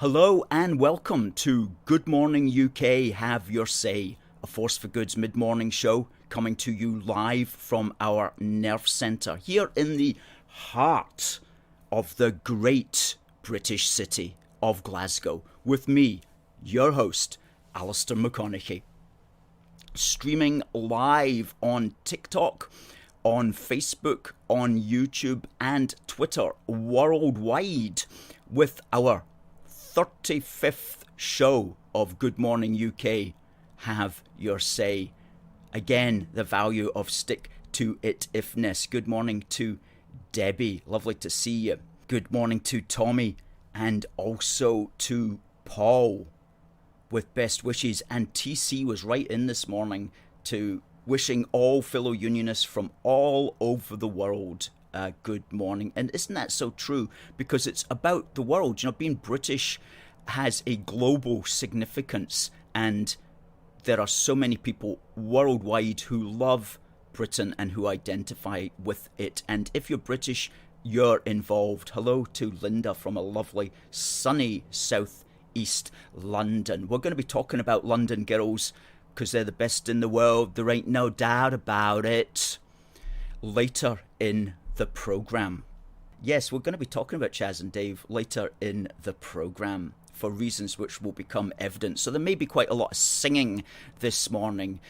Hello and welcome to Good Morning UK Have Your Say, a Force for Good's mid-morning show coming to you live from our Nerve Centre here in the heart of the great British city of Glasgow with me, your host, Alistair McConnachie. Streaming live on TikTok, on Facebook, on YouTube and Twitter worldwide with our 35th show of Good Morning UK Have Your Say. Again, the value of stick to it-ifness. Good morning to Debbie, lovely to see you. Good morning to Tommy and also to Paul with best wishes. And TC was right in this morning to wishing all fellow unionists from all over the world good morning. And isn't that so true? Because it's about the world. You know, being British has a global significance, and there are so many people worldwide who love Britain and who identify with it. And if you're British, you're involved. Hello to Linda from a lovely sunny south east London. We're going to be talking about London girls because they're the best in the world. There ain't no doubt about it. Later in the programme. Yes, we're going to be talking about Chaz and Dave later in the programme for reasons which will become evident. So there may be quite a lot of singing this morning.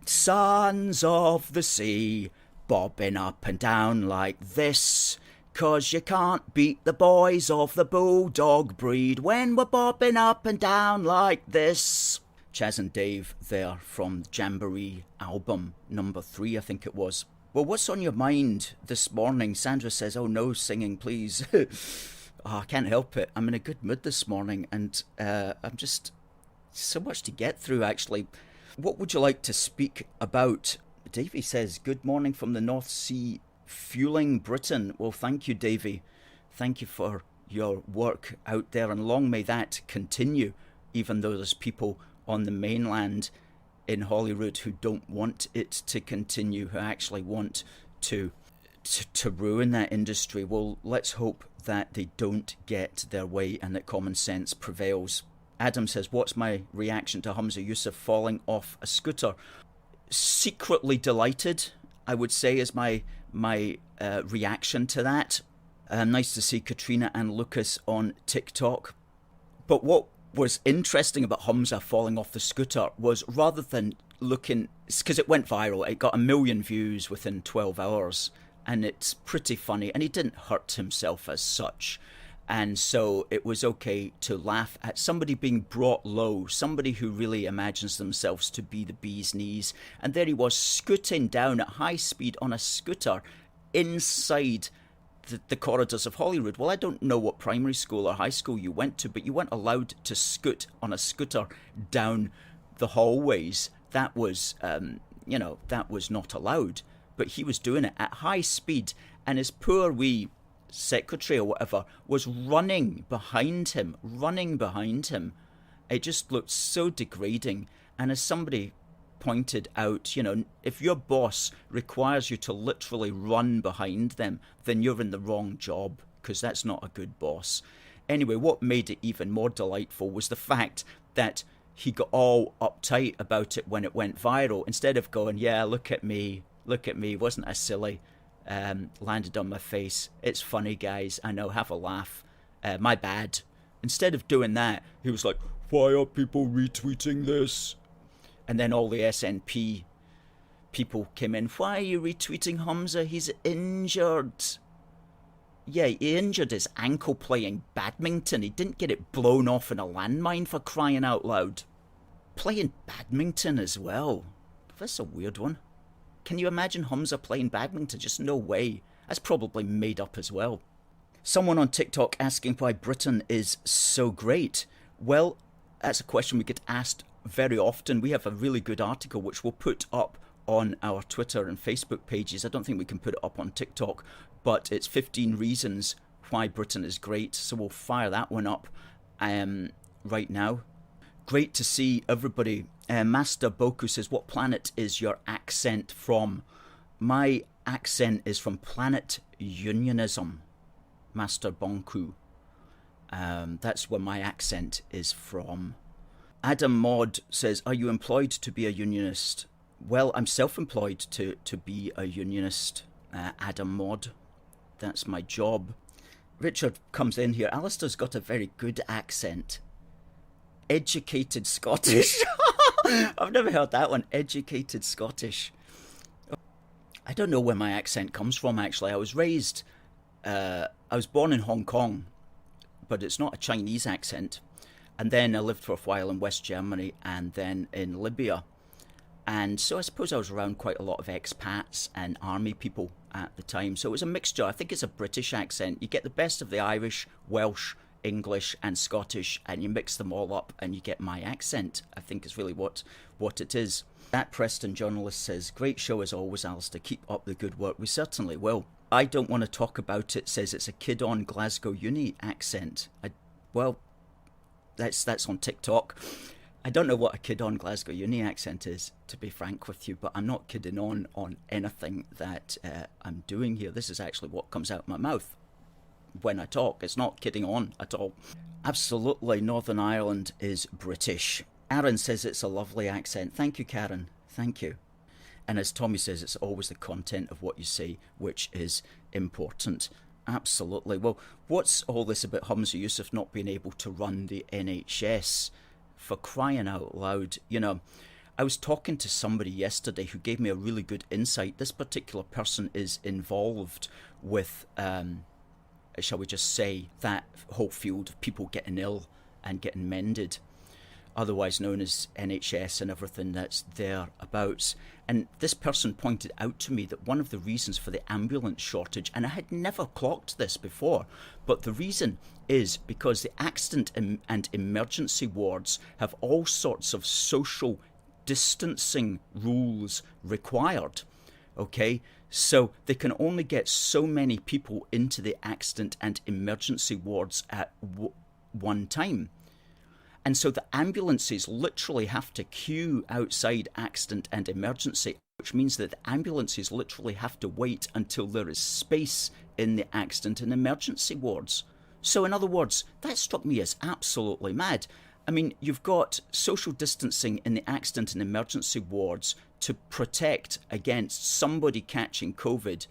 Sons of the sea, bobbing up and down like this, 'cause you can't beat the boys of the bulldog breed when we're bobbing up and down like this. Chaz and Dave there from Jamboree album number 3, I think it was. Well, what's on your mind this morning? Sandra says, oh no, singing please. I can't help it. I'm in a good mood this morning and I'm just so much to get through actually. What would you like to speak about? Davey says, good morning from the North Sea, fueling Britain. Well, thank you, Davey. Thank you for your work out there, and long may that continue, even though there's people on the mainland in Holyrood who don't want it to continue, who actually want to ruin that industry. Well, let's hope that they don't get their way and that common sense prevails. Adam says, what's my reaction to Humza Yousaf falling off a scooter? Secretly delighted, I would say, is my reaction to that. Nice to see Katrina and Lucas on TikTok. But what was interesting about Humza falling off the scooter was, rather than looking, because it went viral, it got 1 million views within 12 hours, and it's pretty funny, and he didn't hurt himself as such, and so it was okay to laugh at somebody being brought low, somebody who really imagines themselves to be the bee's knees, and there he was scooting down at high speed on a scooter inside the corridors of Holyrood. Well, I don't know what primary school or high school you went to, but you weren't allowed to scoot on a scooter down the hallways. That was, that was not allowed. But he was doing it at high speed, and his poor wee secretary or whatever was running behind him. It just looked so degrading. And as somebody pointed out, if your boss requires you to literally run behind them, then you're in the wrong job, because that's not a good boss. Anyway, what made it even more delightful was the fact that he got all uptight about it when it went viral. Instead of going, yeah, look at me, wasn't I silly, landed on my face, it's funny guys, I know, have a laugh, my bad. Instead of doing that, he was like, why are people retweeting this? And then all the SNP people came in. Why are you retweeting Humza? He's injured. Yeah, he injured his ankle playing badminton. He didn't get it blown off in a landmine, for crying out loud. Playing badminton as well. That's a weird one. Can you imagine Humza playing badminton? Just no way. That's probably made up as well. Someone on TikTok asking why Britain is so great. Well, that's a question we get asked very often. We have a really good article which we'll put up on our Twitter and Facebook pages. I don't think we can put it up on TikTok, but it's 15 reasons why Britain is great. So we'll fire that one up right now. Great to see everybody. Master Boku says, what planet is your accent from? My accent is from Planet Unionism, Master Bonku. That's where my accent is from. Adam Maud says, are you employed to be a unionist? Well, I'm self-employed to be a unionist, Adam Maud. That's my job. Richard comes in here. Alistair's got a very good accent. Educated Scottish. I've never heard that one. Educated Scottish. I don't know where my accent comes from, actually. I was born in Hong Kong, but it's not a Chinese accent. And then I lived for a while in West Germany and then in Libya. And so I suppose I was around quite a lot of expats and army people at the time. So it was a mixture. I think it's a British accent. You get the best of the Irish, Welsh, English and Scottish, and you mix them all up and you get my accent, I think is really what it is. That Preston journalist says, great show as always, Alistair. Keep up the good work. We certainly will. I don't want to talk about it, says it's a kid on Glasgow Uni accent. Well, that's on TikTok. I don't know what a kid on Glasgow Uni accent is, to be frank with you, but I'm not kidding on anything that I'm doing here. This is actually what comes out my mouth when I talk. It's not kidding on at all. Absolutely, Northern Ireland is British. Karen says it's a lovely accent. Thank you, Karen. Thank you. And as Tommy says, it's always the content of what you say which is important. Absolutely. Well, what's all this about Humza Yousaf not being able to run the NHS? For crying out loud. You know, I was talking to somebody yesterday who gave me a really good insight. This particular person is involved with, shall we just say, that whole field of people getting ill and getting mended, otherwise known as NHS and everything that's thereabouts. And this person pointed out to me that one of the reasons for the ambulance shortage, and I had never clocked this before, but the reason is because the accident and emergency wards have all sorts of social distancing rules required. Okay, so they can only get so many people into the accident and emergency wards at one time. And so the ambulances literally have to queue outside accident and emergency, which means that the ambulances literally have to wait until there is space in the accident and emergency wards. So in other words, that struck me as absolutely mad. I mean, you've got social distancing in the accident and emergency wards to protect against somebody catching COVID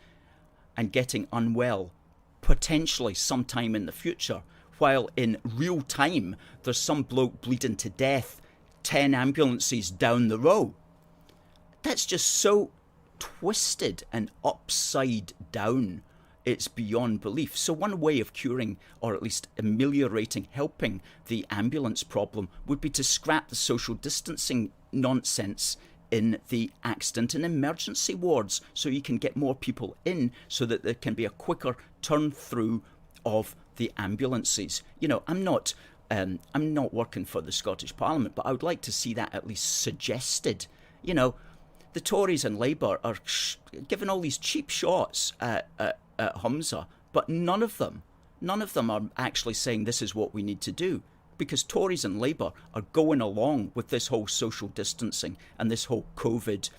and getting unwell, potentially sometime in the future, while in real time there's some bloke bleeding to death 10 ambulances down the row. That's just so twisted and upside down. It's beyond belief. So one way of curing, or at least ameliorating, helping the ambulance problem would be to scrap the social distancing nonsense in the accident and emergency wards, so you can get more people in, so that there can be a quicker turn through of the ambulances. You know, I'm not working for the Scottish Parliament, but I would like to see that at least suggested. You know, the Tories and Labour are giving all these cheap shots at Humza, but none of them are actually saying this is what we need to do, because Tories and Labour are going along with this whole social distancing and this whole COVID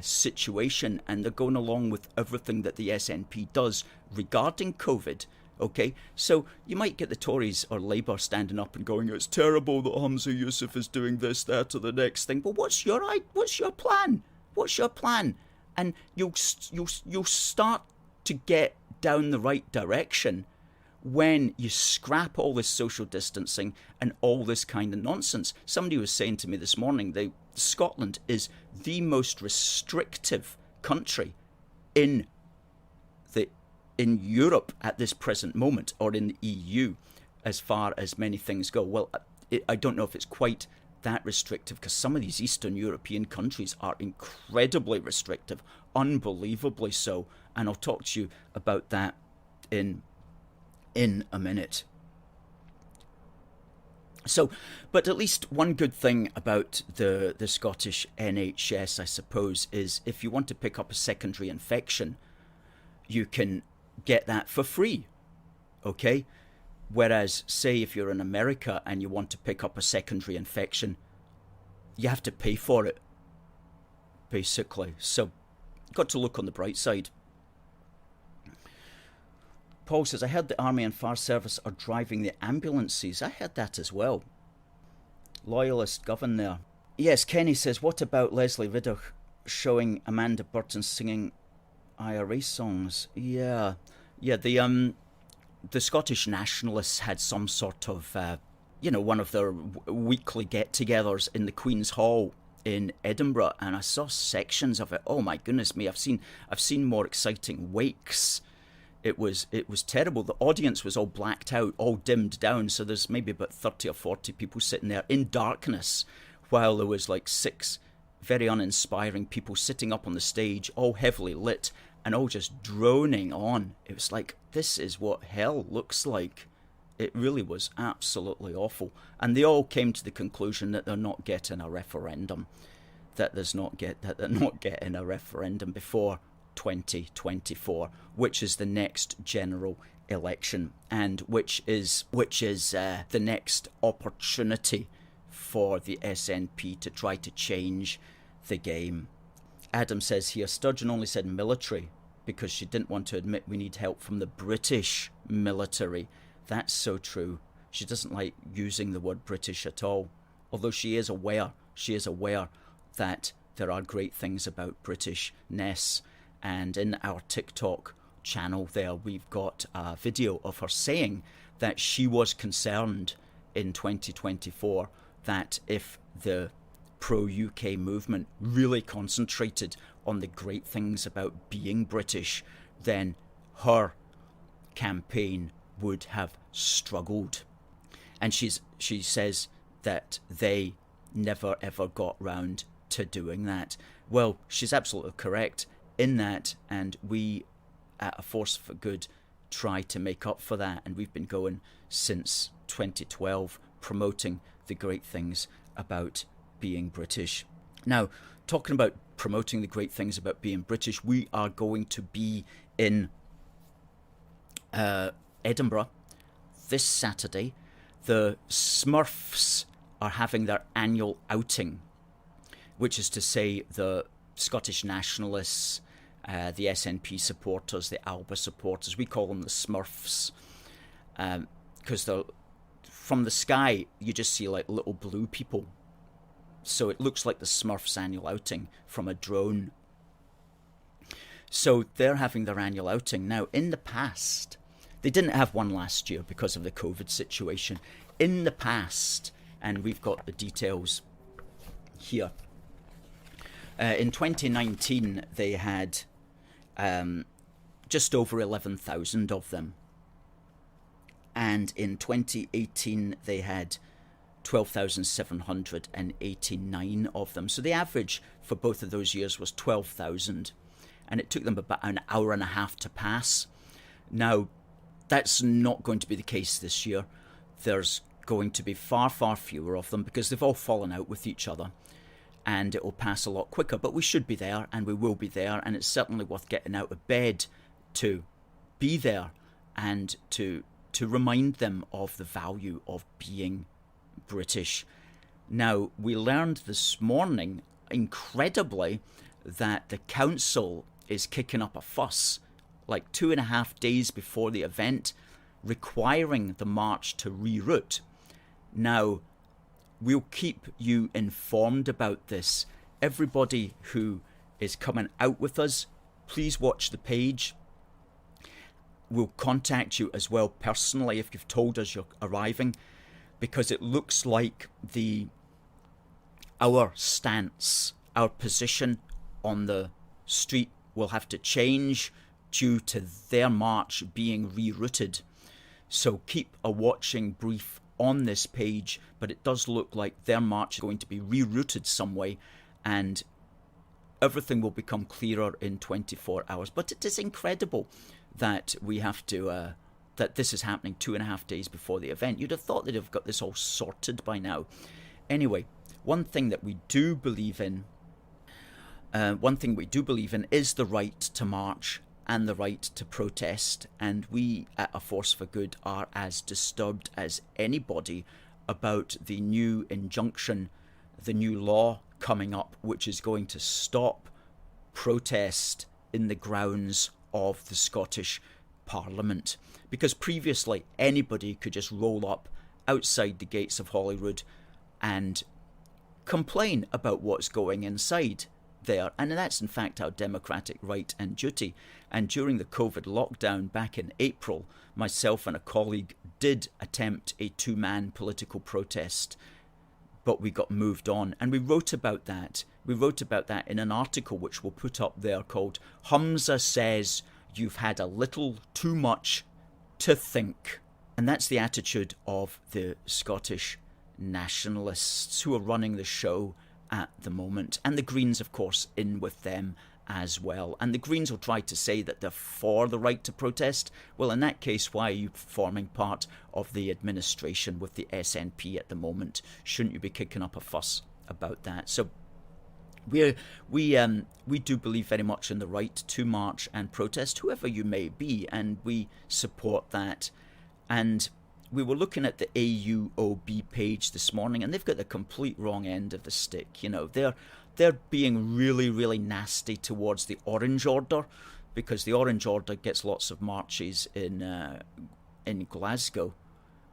situation, and they're going along with everything that the SNP does regarding COVID. Okay, so you might get the Tories or Labour standing up and going, it's terrible that Humza Yousaf is doing this, that or the next thing. But what's your plan? What's your plan? And you'll start to get down the right direction when you scrap all this social distancing and all this kind of nonsense. Somebody was saying to me this morning that Scotland is the most restrictive country in Europe at this present moment, or in the EU, as far as many things go. Well, I don't know if it's quite that restrictive, because some of these Eastern European countries are incredibly restrictive, unbelievably so, and I'll talk to you about that in a minute. So, but at least one good thing about the Scottish NHS, I suppose, is if you want to pick up a secondary infection, you can get that for free, okay? Whereas, say, if you're in America and you want to pick up a secondary infection, you have to pay for it, basically. So, got to look on the bright side. Paul says, I heard the Army and Fire Service are driving the ambulances. I heard that as well. Loyalist govern there. Yes, Kenny says, what about Leslie Riddoch showing Amanda Burton singing IRA songs? Yeah, the Scottish Nationalists had some sort of, one of their weekly get-togethers in the Queen's Hall in Edinburgh, and I saw sections of it. Oh my goodness me, I've seen more exciting wakes. It was terrible. The audience was all blacked out, all dimmed down, so there's maybe about 30 or 40 people sitting there in darkness, while there was like 6 very uninspiring people sitting up on the stage, all heavily lit, and all just droning on. It was like, this is what hell looks like. It really was absolutely awful. And they all came to the conclusion that they're not getting a referendum, that they're not getting a referendum before 2024, which is the next general election, and which is the next opportunity for the SNP to try to change the game. Adam says here, Sturgeon only said military because she didn't want to admit we need help from the British military. That's so true. She doesn't like using the word British at all, although she is aware that there are great things about Britishness. And in our TikTok channel there, we've got a video of her saying that she was concerned in 2024 that if the pro-UK movement really concentrated on the great things about being British, then her campaign would have struggled. And she says that they never ever got round to doing that. Well, she's absolutely correct in that, and we at A Force for Good try to make up for that, and we've been going since 2012 promoting the great things about being British. Now, talking about promoting the great things about being British, we are going to be in Edinburgh this Saturday. The Smurfs are having their annual outing, which is to say the Scottish Nationalists, the SNP supporters, the ALBA supporters. We call them the Smurfs because from the sky you just see like little blue people. So it looks like the Smurfs annual outing from a drone. So they're having their annual outing. Now, in the past, they didn't have one last year because of the COVID situation. In the past, and we've got the details here, in 2019 they had just over 11,000 of them. And in 2018 they had 12,789 of them. So the average for both of those years was 12,000. And it took them about an hour and a half to pass. Now, that's not going to be the case this year. There's going to be far, far fewer of them because they've all fallen out with each other. And it will pass a lot quicker. But we should be there, and we will be there. And it's certainly worth getting out of bed to be there and to remind them of the value of being British. Now, we learned this morning, incredibly, that the council is kicking up a fuss like 2.5 days before the event, requiring the march to reroute. Now, we'll keep you informed about this. Everybody who is coming out with us, please watch the page. We'll contact you as well personally if you've told us you're arriving, because it looks like our stance, our position on the street will have to change due to their march being rerouted. So keep a watching brief on this page, but it does look like their march is going to be rerouted some way, and everything will become clearer in 24 hours. But it is incredible that we have to that this is happening 2.5 days before the event. You'd have thought they'd have got this all sorted by now. Anyway, one thing we do believe in is the right to march and the right to protest, and we at A Force for Good are as disturbed as anybody about the new injunction, the new law coming up, which is going to stop protest in the grounds of the Scottish Parliament, because previously anybody could just roll up outside the gates of Holyrood and complain about what's going inside there, and that's in fact our democratic right and duty. And during the COVID lockdown back in April, myself and a colleague did attempt a two-man political protest, but we got moved on, and we wrote about that. We wrote about that in an article which we'll put up there called Humza Says You've Had a Little Too Much to Think. And that's the attitude of the Scottish nationalists who are running the show at the moment. And the Greens, of course, in with them as well. And the Greens will try to say that they're for the right to protest. Well, in that case, why are you forming part of the administration with the SNP at the moment? Shouldn't you be kicking up a fuss about that? So we do believe very much in the right to march and protest, whoever you may be, and we support that. And we were looking at the AUOB page this morning, and they've got the complete wrong end of the stick. You know, they're being really, really nasty towards the Orange Order, because the Orange Order gets lots of marches in Glasgow.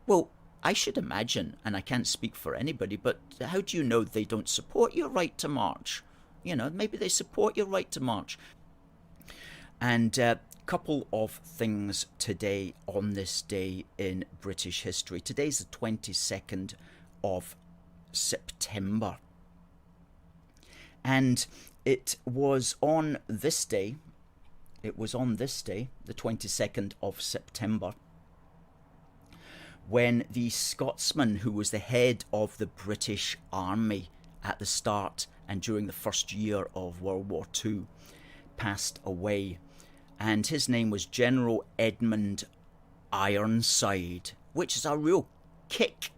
Well, I should imagine, and I can't speak for anybody, but how do you know they don't support your right to march? You know, maybe they support your right to march. And couple of things today on this day in British history. Today's the 22nd of September. And it was on this day, the 22nd of September, when the Scotsman who was the head of the British Army at the start and during the first year of World War II passed away. And his name was General Edmund Ironside, which is a real kick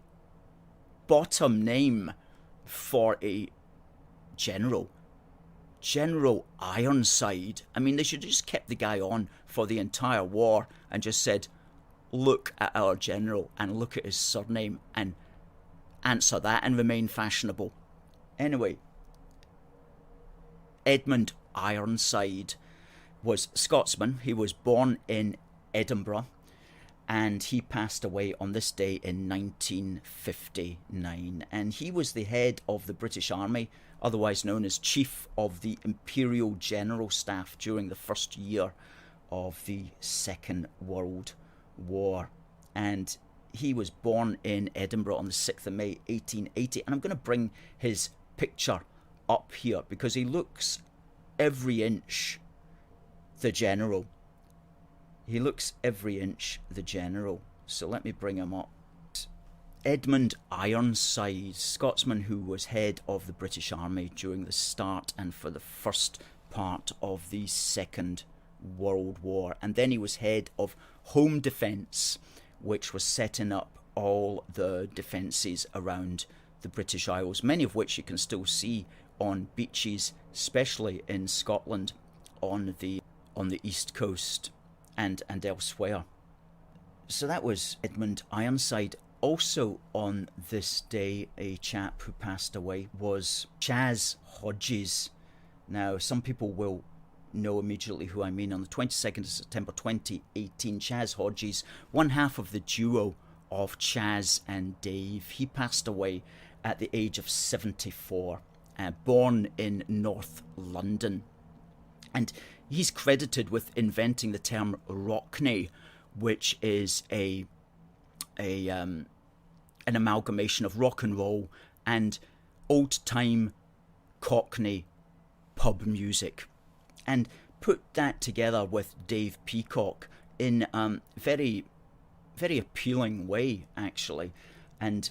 bottom name for a general. General Ironside. I mean, they should have just kept the guy on for the entire war and just said, look at our general and look at his surname and answer that and remain fashionable. Anyway, Edmund Ironside was Scotsman. He was born in Edinburgh, and he passed away on this day in 1959. And he was the head of the British Army, otherwise known as Chief of the Imperial General Staff during the first year of the Second World War. And he was born in Edinburgh on the 6th of May 1880. And I'm going to bring his picture up here because he looks every inch the general. He looks every inch the general. So let me bring him up. Edmund Ironside, Scotsman who was head of the British Army during the start and for the first part of the Second World War. And then he was head of Home Defence, which was setting up all the defences around the British Isles, many of which you can still see on beaches, especially in Scotland, on the east coast and elsewhere. So that was Edmund Ironside. Also on this day, a chap who passed away was Hodges. Now, some people will know immediately who I mean. On the 22nd of September 2018, Hodges, one half of the duo of Chaz and Dave, he passed away at the age of 74, born in North London. And he's credited with inventing the term Rockney, which is an amalgamation of rock and roll and old-time Cockney pub music, and put that together with Dave Peacock in a very, very appealing way, actually. And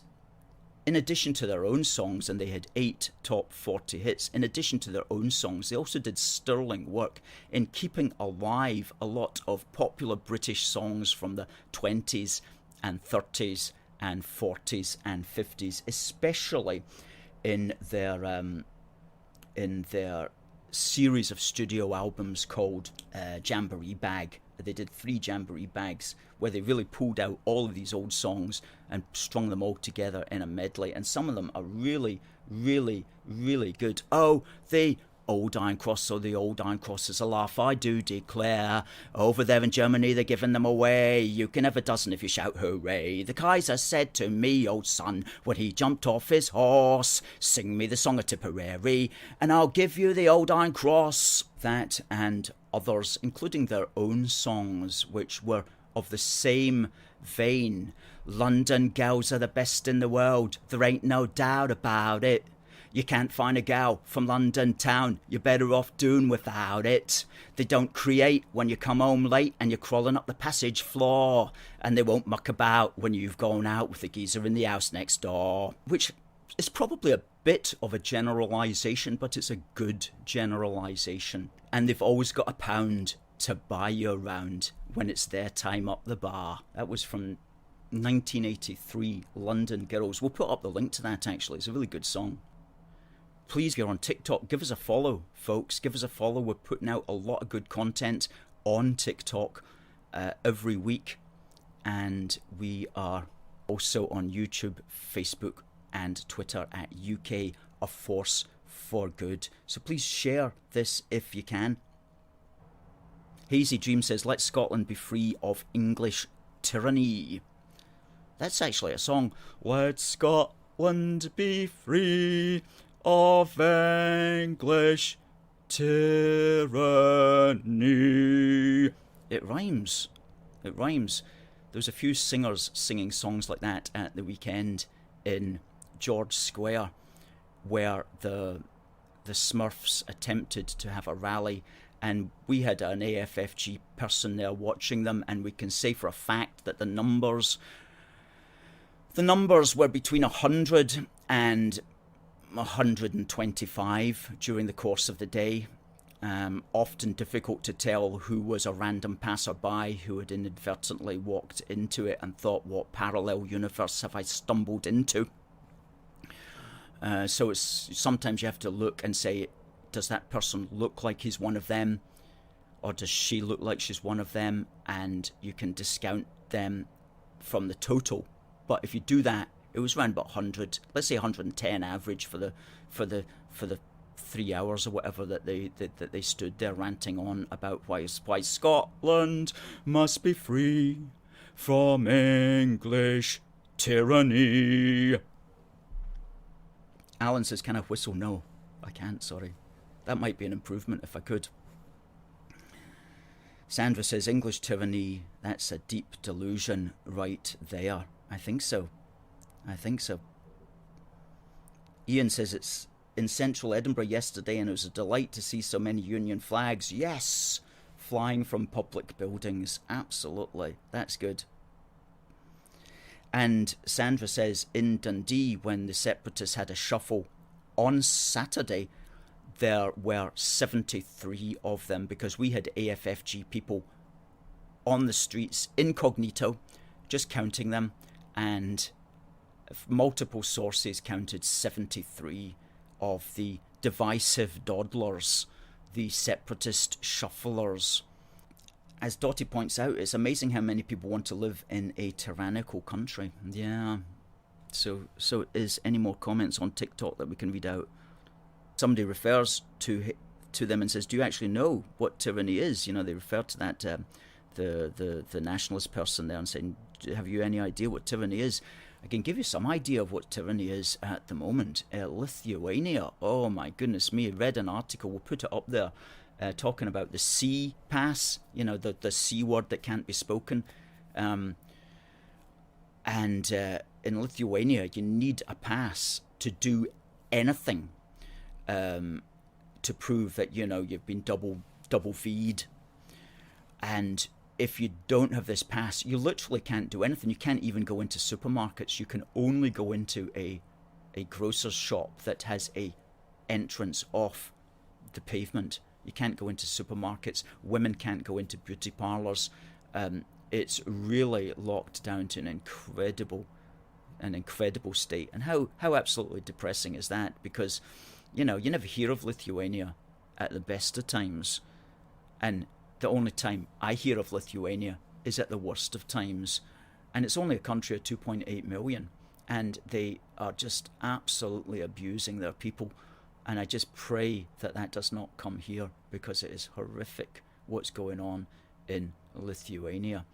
in addition to their own songs, and they had 8 top 40 hits, in addition to their own songs, they also did sterling work in keeping alive a lot of popular British songs from the 20s and 30s and 40s and 50s, especially in their series of studio albums called Jamboree Bag. They did 3 Jamboree Bags where they really pulled out all of these old songs and strung them all together in a medley, and some of them are really, really, really good. Oh, they Old Iron Cross, so the Old Iron Cross is a laugh, I do declare. Over there in Germany they're giving them away. You can have a dozen if you shout hooray. The Kaiser said to me, old son, when he jumped off his horse, sing me the song of Tipperary, and I'll give you the Old Iron Cross. That and others, including their own songs, which were of the same vein. London gals are the best in the world, there ain't no doubt about it. You can't find a gal from London town, you're better off doing without it. They don't create when you come home late and you're crawling up the passage floor, and they won't muck about when you've gone out with the geezer in the house next door. Which is probably a bit of a generalisation, but it's a good generalisation. And they've always got a pound to buy you around when it's their time up the bar. That was from 1983, London Girls. We'll put up the link to that actually, it's a really good song. Please go on TikTok, give us a follow, folks. Give us a follow. We're putting out a lot of good content on TikTok every week. And we are also on YouTube, Facebook and Twitter at UK A Force for Good. So please share this if you can. Hazy Dream says, let Scotland be free of English tyranny. That's actually a song. Let Scotland be free of English tyranny. It rhymes. It rhymes. There's a few singers singing songs like that at the weekend in George Square, where the Smurfs attempted to have a rally, and we had an AFFG person there watching them, and we can say for a fact that the numbers were between 100 and 125 during the course of the day. Often difficult to tell who was a random passerby who had inadvertently walked into it and thought, what parallel universe have I stumbled into? So it's sometimes you have to look and say, does that person look like he's one of them, or does she look like she's one of them? And you can discount them from the total. But if you do that, it was around about 100, let's say 110 average for the 3 hours or whatever that they stood there ranting on about why Scotland must be free from English tyranny. Alan says, can I whistle? No, I can't, sorry. That might be an improvement if I could. Sandra says, English tyranny, that's a deep delusion right there. I think so. Ian says, it's in central Edinburgh yesterday and it was a delight to see so many Union flags. Yes! Flying from public buildings. Absolutely. That's good. And Sandra says, in Dundee, when the separatists had a shuffle on Saturday, there were 73 of them, because we had AFFG people on the streets, incognito, just counting them, and multiple sources counted 73 of the divisive dawdlers, the separatist shufflers. As Dottie points out, it's amazing how many people want to live in a tyrannical country. Yeah. So is any more comments on TikTok that we can read out? Somebody refers to them and says, do you actually know what tyranny is? You know, they refer to that, the nationalist person there, and saying, have you any idea what tyranny is? I can give you some idea of what tyranny is at the moment. Lithuania, oh my goodness me, I read an article, we'll put it up there, talking about the C pass, you know, the C word that can't be spoken. And in Lithuania, you need a pass to do anything, to prove that, you know, you've been double V'd. And if you don't have this pass, you literally can't do anything. You can't even go into supermarkets. You can only go into a grocer's shop that has a entrance off the pavement. You can't go into supermarkets. Women can't go into beauty parlours. It's really locked down to an incredible state. And how absolutely depressing is that? Because, you know, you never hear of Lithuania at the best of times. And the only time I hear of Lithuania is at the worst of times. And it's only a country of 2.8 million. And they are just absolutely abusing their people And I just pray that that does not come here, because it is horrific what's going on in Lithuania.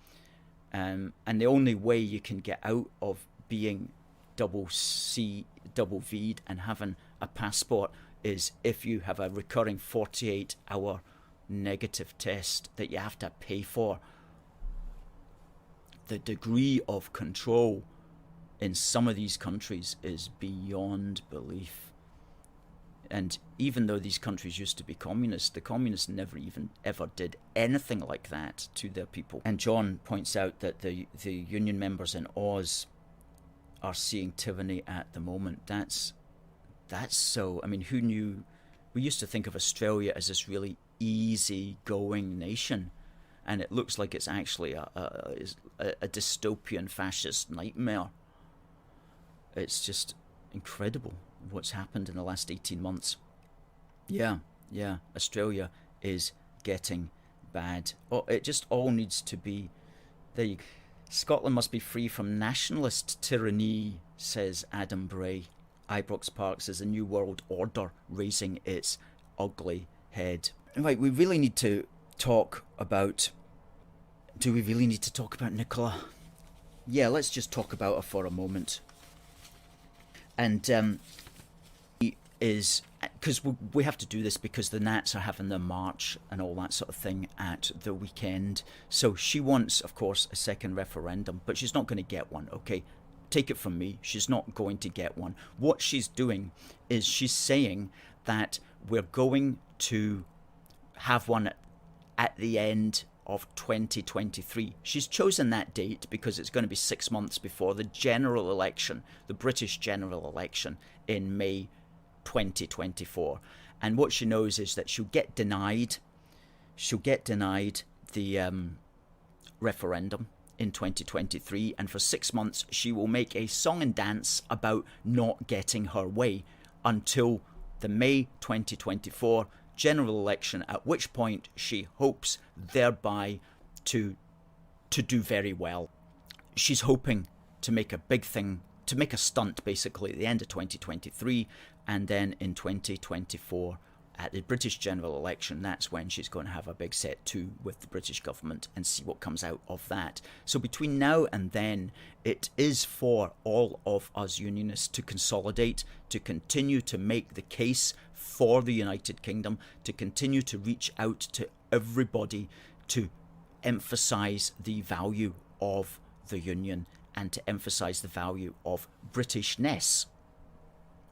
And the only way you can get out of being double V'd and having a passport is if you have a recurring 48-hour negative test that you have to pay for. The degree of control in some of these countries is beyond belief. And even though these countries used to be communist, the communists never even ever did anything like that to their people. And John points out that the union members in Oz are seeing tyranny at the moment. That's so. I mean, who knew? We used to think of Australia as this really easy-going nation, and it looks like it's actually a dystopian fascist nightmare. It's just incredible what's happened in the last 18 months. Yeah, Australia is getting bad. Oh, it just all needs to be... There you go. Scotland must be free from nationalist tyranny, says Adam Bray. Ibrox Park says the New World Order raising its ugly head. Right, we really need to talk about... Do we really need to talk about Nicola? Yeah, let's just talk about her for a moment. And is, because we have to do this because the Nats are having their march and all that sort of thing at the weekend. So she wants, of course, a second referendum, but she's not going to get one, okay? Take it from me, she's not going to get one. What she's doing is she's saying that we're going to have one at the end of 2023. She's chosen that date because it's going to be 6 months before the general election, the British general election in May 2024. And what she knows is that she'll get denied the referendum in 2023, and for 6 months she will make a song and dance about not getting her way until the May 2024 general election, at which point she hopes thereby to do very well. She's hoping to make a big thing, to make a stunt basically at the end of 2023, and then in 2024 at the British general election, that's when she's going to have a big set to with the British government and see what comes out of that. So between now and then, it is for all of us unionists to consolidate, to continue to make the case for the United Kingdom, to continue to reach out to everybody, to emphasise the value of the Union and to emphasise the value of Britishness.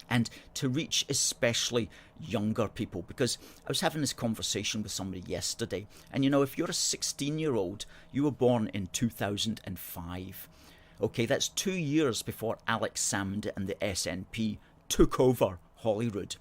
And to reach especially younger people, because I was having this conversation with somebody yesterday, and you know, if you're a 16-year-old, you were born in 2005. Okay, that's 2 years before Alex Salmond and the SNP took over Holyrood.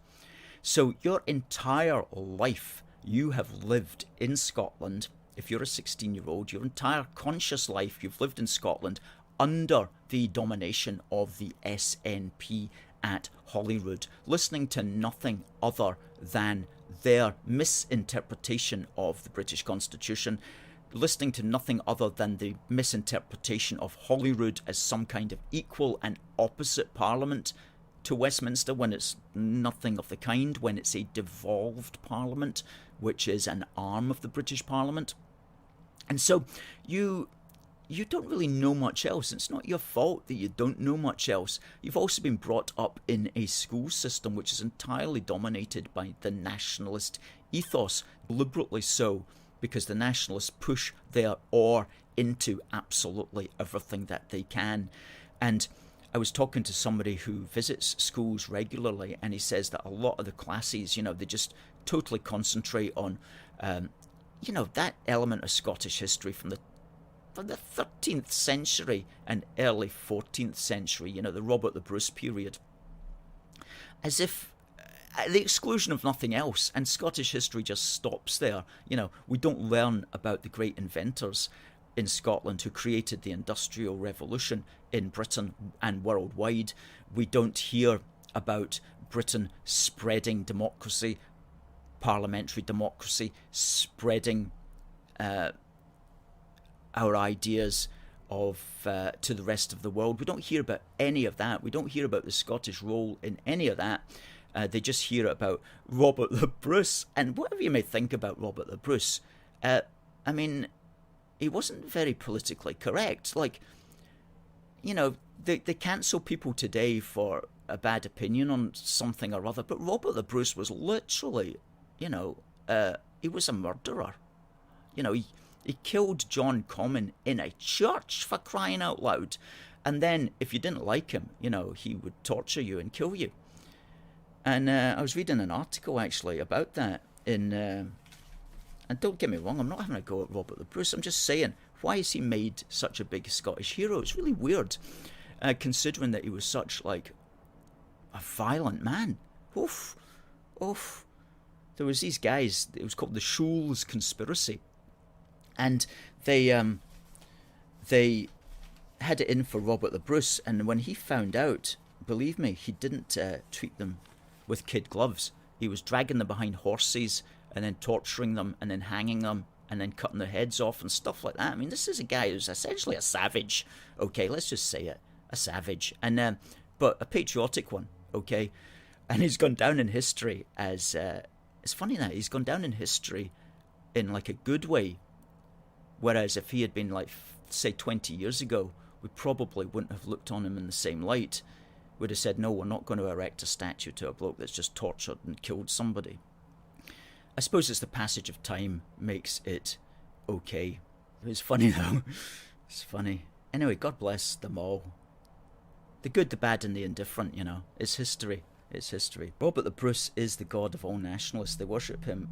So your entire life you have lived in Scotland. If you're a 16-year-old, your entire conscious life you've lived in Scotland under the domination of the SNP at Holyrood, listening to nothing other than their misinterpretation of the British Constitution, listening to nothing other than the misinterpretation of Holyrood as some kind of equal and opposite parliament to Westminster, when it's nothing of the kind, when it's a devolved parliament, which is an arm of the British Parliament. And so you don't really know much else. It's not your fault that you don't know much else. You've also been brought up in a school system which is entirely dominated by the nationalist ethos, deliberately so, because the nationalists push their oar into absolutely everything that they can. And I was talking to somebody who visits schools regularly, and he says that a lot of the classes, they just totally concentrate on, that element of Scottish history from the 13th century and early 14th century, the Robert the Bruce period, as if at the exclusion of nothing else. And Scottish history just stops there. We don't learn about the great inventors in Scotland who created the Industrial Revolution in Britain and worldwide. We don't hear about Britain spreading democracy, parliamentary democracy, spreading our ideas of to the rest of the world. We don't hear about any of that. We don't hear about the Scottish role in any of that. They just hear about Robert the Bruce, and whatever you may think about Robert the Bruce, I mean, he wasn't very politically correct. Like, you know, they cancel people today for a bad opinion on something or other, but Robert the Bruce was literally, you know, he was a murderer. You know, he killed John Comyn in a church, for crying out loud. And then, if you didn't like him, you know, he would torture you and kill you. And I was reading an article, actually, about that in... and don't get me wrong, I'm not having a go at Robert the Bruce. I'm just saying, why is he made such a big Scottish hero? It's really weird, considering that he was such, like, a violent man. Oof. There was these guys, it was called the Shoals Conspiracy. And they had it in for Robert the Bruce, and when he found out, believe me, he didn't treat them with kid gloves. He was dragging them behind horses and then torturing them and then hanging them and then cutting their heads off and stuff like that. I mean, this is a guy who's essentially a savage. Okay, let's just say it, a savage, and but a patriotic one. Okay, and he's gone down in history as it's funny that he's gone down in history in like a good way, whereas if he had been like, say, 20 years ago, we probably wouldn't have looked on him in the same light. We'd have said, no, we're not going to erect a statue to a bloke that's just tortured and killed somebody. I suppose it's the passage of time makes it okay. It's funny though. It's funny. Anyway, God bless them all. The good, the bad and the indifferent, you know. It's history. It's history. Robert the Bruce is the god of all nationalists. They worship him.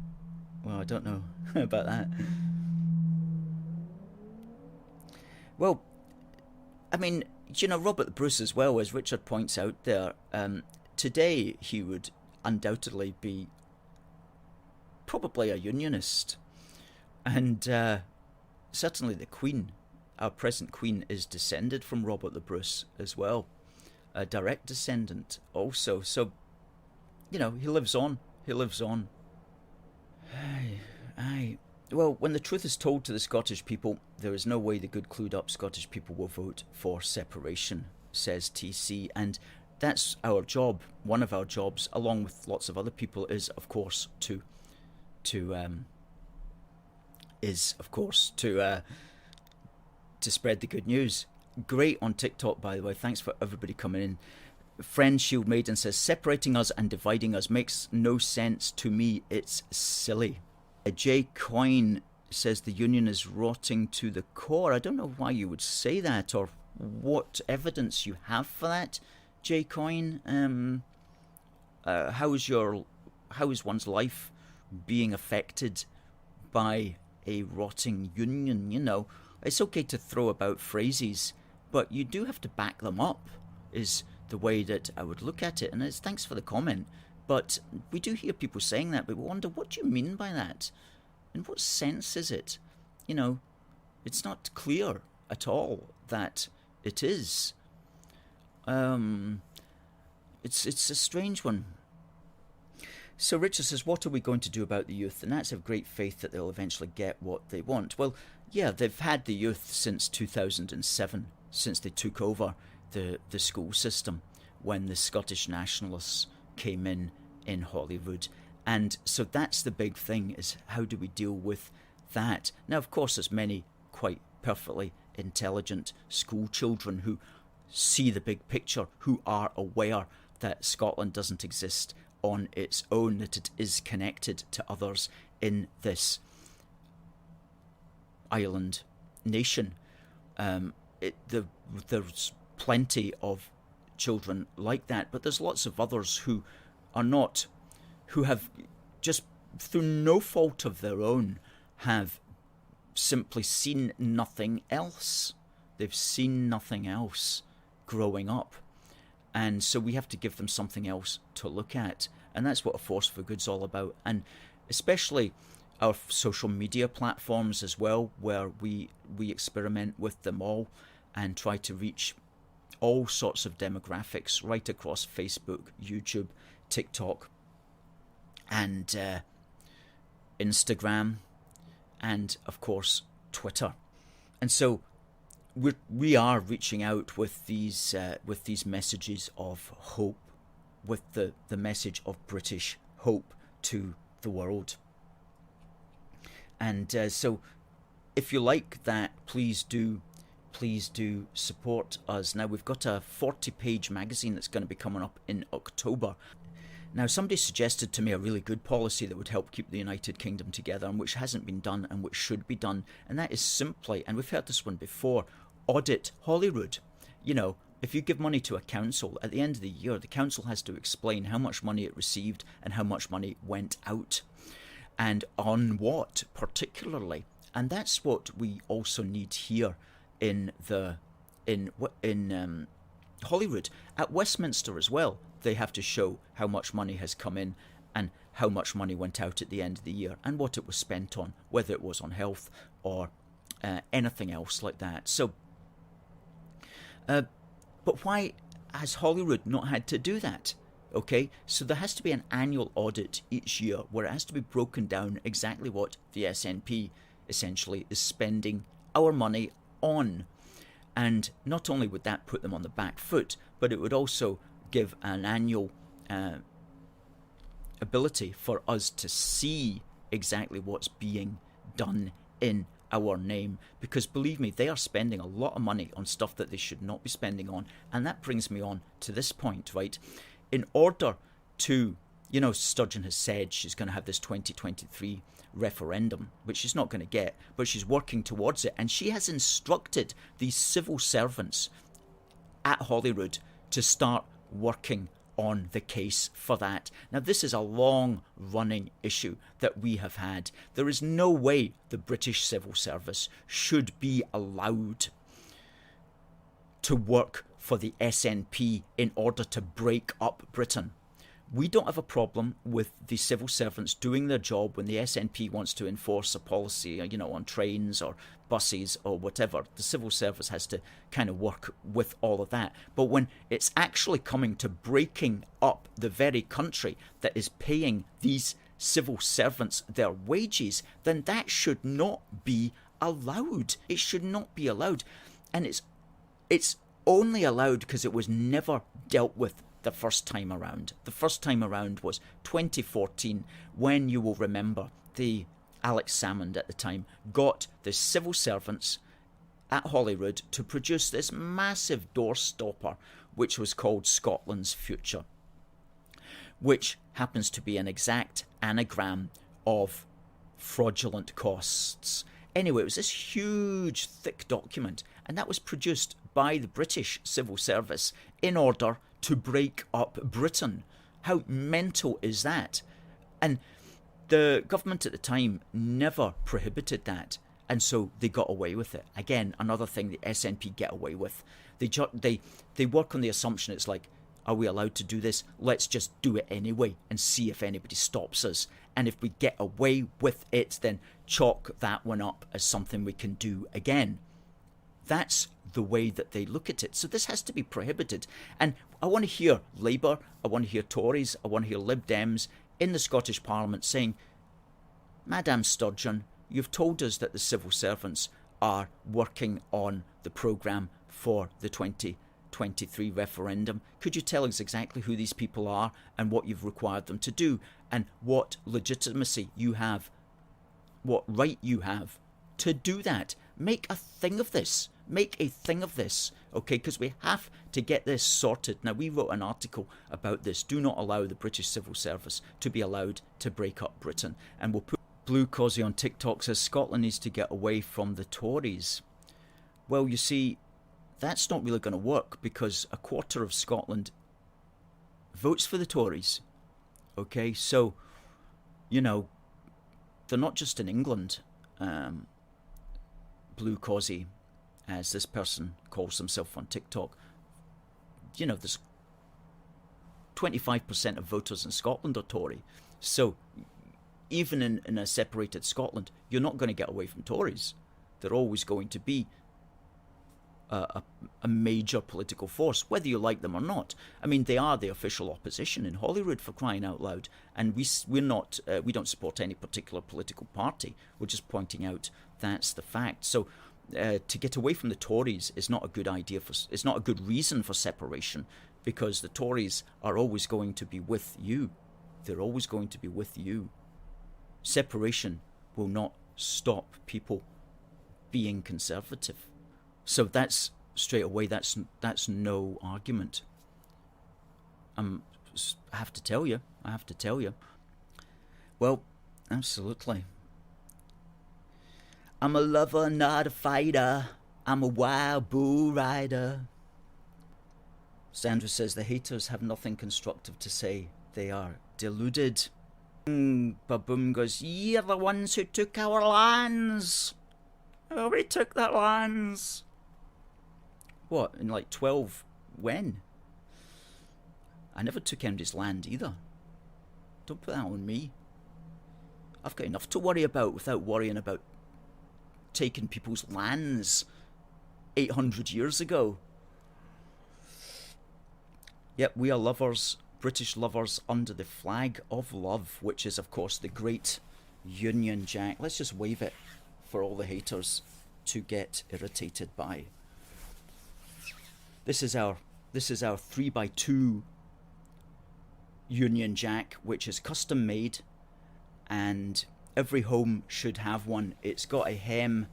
Well, I don't know about that. Well, I mean, you know, Robert the Bruce as well, as Richard points out there, today he would undoubtedly be probably a Unionist. And certainly the Queen, our present Queen, is descended from Robert the Bruce as well. A direct descendant also. So, you know, he lives on. He lives on. Aye. Well, when the truth is told to the Scottish people, there is no way the good clued up Scottish people will vote for separation, says TC. And that's our job. One of our jobs, along with lots of other people, is of course to spread the good news. Great on TikTok, by the way. Thanks for everybody coming in. Friend Shield Maiden says, separating us and dividing us makes no sense to me. It's silly. J Coin says the union is rotting to the core. I don't know why you would say that or what evidence you have for that, J Coin. How is one's life being affected by a rotting union? You know, it's okay to throw about phrases, but you do have to back them up, is the way that I would look at it. And it's thanks for the comment. But we do hear people saying that, but we wonder, what do you mean by that? In what sense is it? You know, it's not clear at all that it is. It's a strange one. So Richard says, what are we going to do about the youth? And that's have great faith that they'll eventually get what they want. Well, yeah, they've had the youth since 2007, since they took over the school system, when the Scottish nationalists came in Holyrood. And so that's the big thing, is how do we deal with that? Now, of course, there's many quite perfectly intelligent school children who see the big picture, who are aware that Scotland doesn't exist on its own, that it is connected to others in this island nation. There's plenty of children like that, but there's lots of others who are not, who have just through no fault of their own have simply seen nothing else. They've seen nothing else growing up, and so we have to give them something else to look at, and that's what A Force for Good's all about. And especially our social media platforms as well, where we experiment with them all and try to reach all sorts of demographics right across Facebook, YouTube, TikTok, and Instagram, and of course Twitter. And so we are reaching out with these messages of hope with the message of British hope to the world. And so if you like that, please do support us. Now, we've got a 40-page magazine that's going to be coming up in October. Now, somebody suggested to me a really good policy that would help keep the United Kingdom together, and which hasn't been done and which should be done, and that is simply, and we've heard this one before, audit Holyrood. You know, if you give money to a council, at the end of the year, the council has to explain how much money it received and how much money went out, and on what particularly. And that's what we also need here in Holyrood. At Westminster as well, they have to show how much money has come in and how much money went out at the end of the year and what it was spent on, whether it was on health or anything else like that. So, but why has Holyrood not had to do that? Okay, so there has to be an annual audit each year where it has to be broken down exactly what the SNP essentially is spending our money on. And not only would that put them on the back foot, but it would also give an annual ability for us to see exactly what's being done in our name. Because believe me, they are spending a lot of money on stuff that they should not be spending on. And that brings me on to this point, right? In order to, you know, Sturgeon has said she's going to have this 2023 referendum, which she's not going to get, but she's working towards it. And she has instructed these civil servants at Holyrood to start working on the case for that. Now, this is a long-running issue that we have had. There is no way the British civil service should be allowed to work for the SNP in order to break up Britain. We don't have a problem with the civil servants doing their job when the SNP wants to enforce a policy, you know, on trains or buses or whatever. The civil service has to kind of work with all of that. But when it's actually coming to breaking up the very country that is paying these civil servants their wages, then that should not be allowed. It should not be allowed. And it's only allowed because it was never dealt with the first time around. The first time around was 2014, when, you will remember, the Alex Salmond at the time got the civil servants at Holyrood to produce this massive doorstopper, which was called Scotland's Future, which happens to be an exact anagram of fraudulent costs. Anyway, it was this huge, thick document, and that was produced by the British civil service in order to break up Britain. How mental is that? And the government at the time never prohibited that, and so they got away with it. Again, another thing the SNP get away with. They work on the assumption it's like, are we allowed to do this? Let's just do it anyway and see if anybody stops us. And if we get away with it, then chalk that one up as something we can do again. That's the way that they look at it. So this has to be prohibited. And I want to hear Labour, I want to hear Tories, I want to hear Lib Dems in the Scottish Parliament saying, Madame Sturgeon, you've told us that the civil servants are working on the programme for the 2023 referendum. Could you tell us exactly who these people are and what you've required them to do and what legitimacy you have, what right you have to do that? Make a thing of this. Make a thing of this, okay? Because we have to get this sorted. Now, we wrote an article about this. Do not allow the British civil service to be allowed to break up Britain. And we'll put Blue Cosy on TikTok says Scotland needs to get away from the Tories. Well, you see, that's not really going to work because a quarter of Scotland votes for the Tories. Okay, so, you know, they're not just in England. Blue Cosy, as this person calls himself on TikTok, you know, there's 25% of voters in Scotland are Tory. So even in a separated Scotland, you're not going to get away from Tories. They're always going to be a major political force, whether you like them or not. I mean, they are the official opposition in Holyrood, for crying out loud, and we don't support any particular political party. We're just pointing out that's the fact. So to get away from the Tories is not a good idea. It's not a good reason for separation. because the Tories are always going to be with you. They're always going to be with you. Separation will not stop people being conservative. So that's straight away, that's no argument. I have to tell you. Well, absolutely. I'm a lover, not a fighter. I'm a wild bull rider. Sandra says the haters have nothing constructive to say. They are deluded. Baboom goes, you're the ones who took our lands. Oh, we took their lands. What, in like 12? When? I never took anybody's land either. Don't put that on me. I've got enough to worry about without worrying about taking people's lands 800 years ago. Yep, we are lovers, British lovers under the flag of love, which is, of course, the great Union Jack. Let's just wave it for all the haters to get irritated by. This is our 3x2 Union Jack, which is custom made, and every home should have one. It's got a hem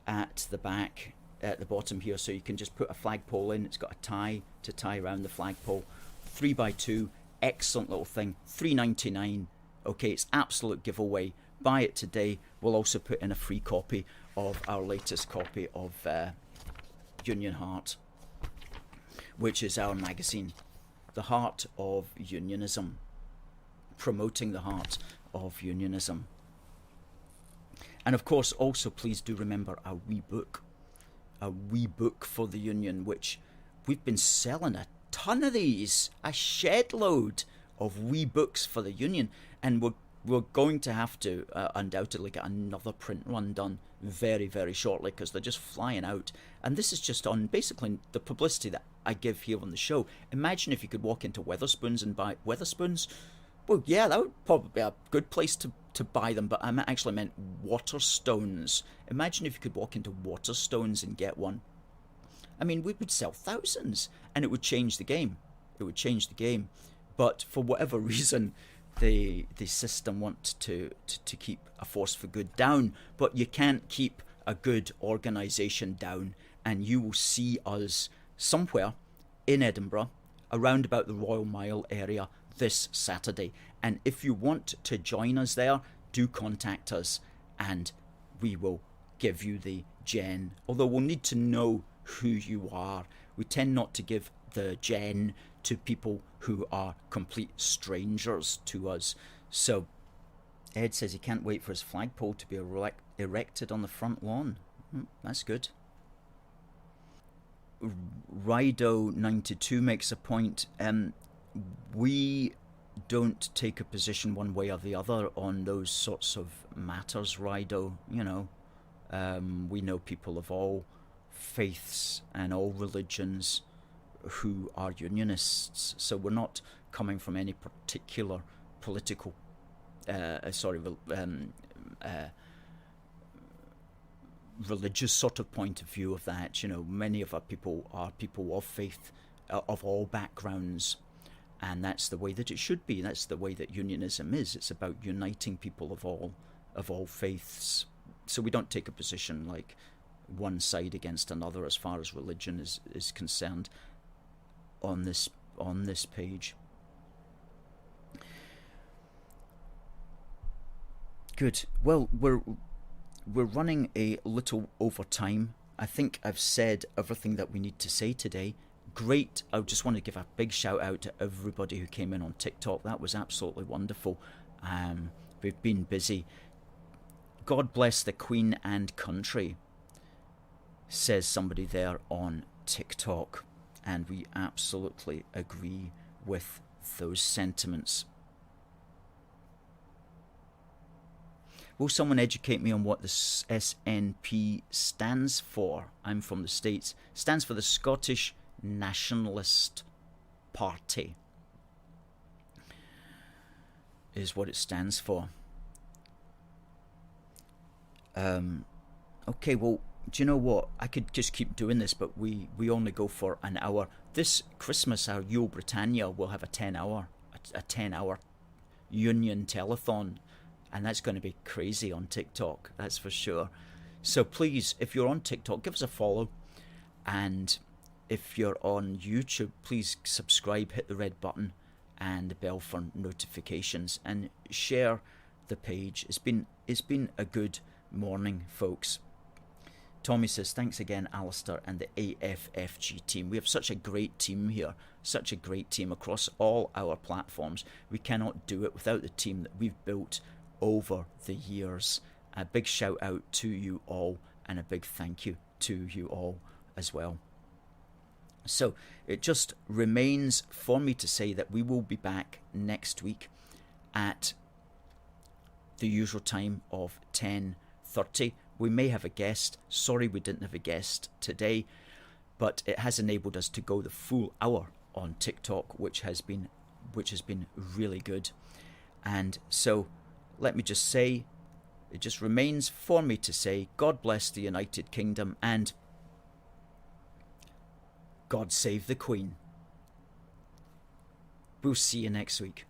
at the back, at the bottom here, so you can just put a flagpole in. It's got a tie to tie around the flagpole. 3x2, excellent little thing. $3.99. Okay, it's absolute giveaway. Buy it today. We'll also put in a free copy of our latest copy of Union Heart, which is our magazine, the heart of unionism, promoting the heart of unionism. And of course, also please do remember our wee book for the Union, which we've been selling a ton of these, a shed load of wee books for the Union, and we're going to have to undoubtedly get another print run done very, very shortly, because they're just flying out. And this is just on basically the publicity that I give here on the show. Imagine if you could walk into Wetherspoons and buy Wetherspoons. Well, yeah, that would probably be a good place to buy them, but I actually meant Waterstones. Imagine if you could walk into Waterstones and get one. I mean, we would sell thousands, and it would change the game. But for whatever reason, the system wants to keep a force for good down, but you can't keep a good organisation down, and you will see us somewhere in Edinburgh, around about the Royal Mile area, this Saturday. And if you want to join us there, do contact us and we will give you the gen. Although we'll need to know who you are. We tend not to give the gen to people who are complete strangers to us. So Ed says he can't wait for his flagpole to be erected on the front lawn. That's good. Rido92 makes a point. We don't take a position one way or the other on those sorts of matters, Rido. You know, we know people of all faiths and all religions who are unionists, so we're not coming from any particular political religious sort of point of view of that. You know, many of our people are people of faith, of all backgrounds, and that's the way that it should be. That's the way that unionism is. It's about uniting people of all faiths. So we don't take a position like one side against another as far as religion is concerned on this page. Good. Well, we're running a little over time. I think I've said everything that we need to say today. Great. I just want to give a big shout out to everybody who came in on TikTok. That was absolutely wonderful. We've been busy. God bless the Queen and country, says somebody there on TikTok. And we absolutely agree with those sentiments. Will someone educate me on what the SNP stands for? I'm from the States. It stands for the Scottish Nationalist Party, is what it stands for. Okay, well, do you know what? I could just keep doing this, but we only go for an hour. This Christmas, our Yo Britannia will have a 10-hour union telethon, and that's going to be crazy on TikTok, that's for sure. So please, if you're on TikTok, give us a follow, and if you're on YouTube, please subscribe, hit the red button and the bell for notifications, and share the page. It's been a good morning, folks. Tommy says, thanks again, Alistair and the AFFG team. We have such a great team here, such a great team across all our platforms. We cannot do it without the team that we've built over the years. A big shout out to you all, and a big thank you to you all as well. So it just remains for me to say that we will be back next week at the usual time of 10:30. We may have a guest. Sorry we didn't have a guest today, but it has enabled us to go the full hour on TikTok, which has been really good. And so let me just say, it just remains for me to say, God bless the United Kingdom, and God save the Queen. We'll see you next week.